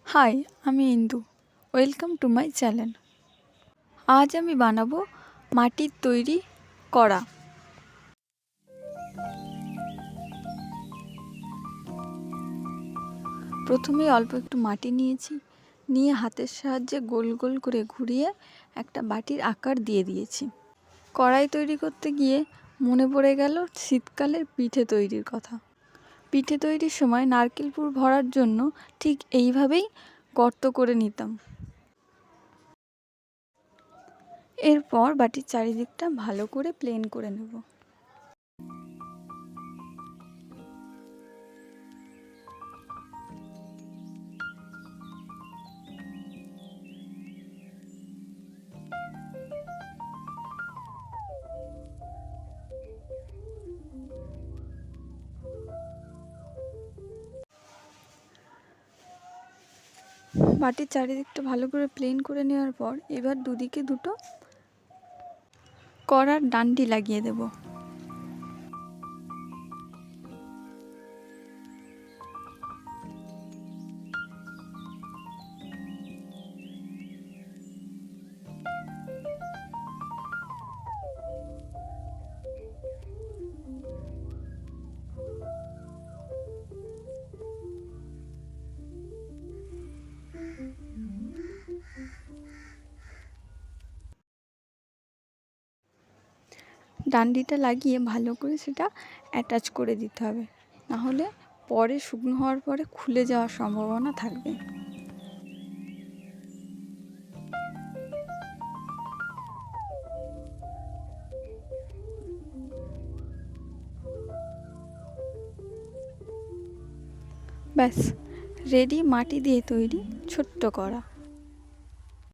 High, আমি Indu. Welcome to my channel. আজ আমি বানাবো মাটির তৈরি কড়া। প্রথমেই অল্প একটু মাটি নিয়ে হাতের সাহায্যে গোল গোল করে ঘুরিয়ে একটা বাটির আকার দিয়ে দিয়েছি। কড়াই তৈরি করতে গিয়ে মনে পড়ে গেল শীতকালের পিঠে তৈরির কথা। পিঠে তৈরির সময় নারকেল পুর ভরার জন্য ঠিক এইভাবেই গর্ত করে নিতাম। এরপর বাটির চারিদিকটা ভালো করে প্লেন করে নেব। বাটির চারিদিকটা ভালো করে প্লেন করে নেওয়ার পর এবার দুদিকে দুটো কড়ার ডান্ডি লাগিয়ে দেব। ডান্ডিটা লাগিয়ে ভালো করে সেটা অ্যাটাচ করে দিতে হবে, নাহলে পরে শুকনো হওয়ার পরে খুলে যাওয়ার সম্ভাবনা থাকবে। ব্যাস, রেডি মাটি দিয়ে তৈরি ছোট্ট কড়া।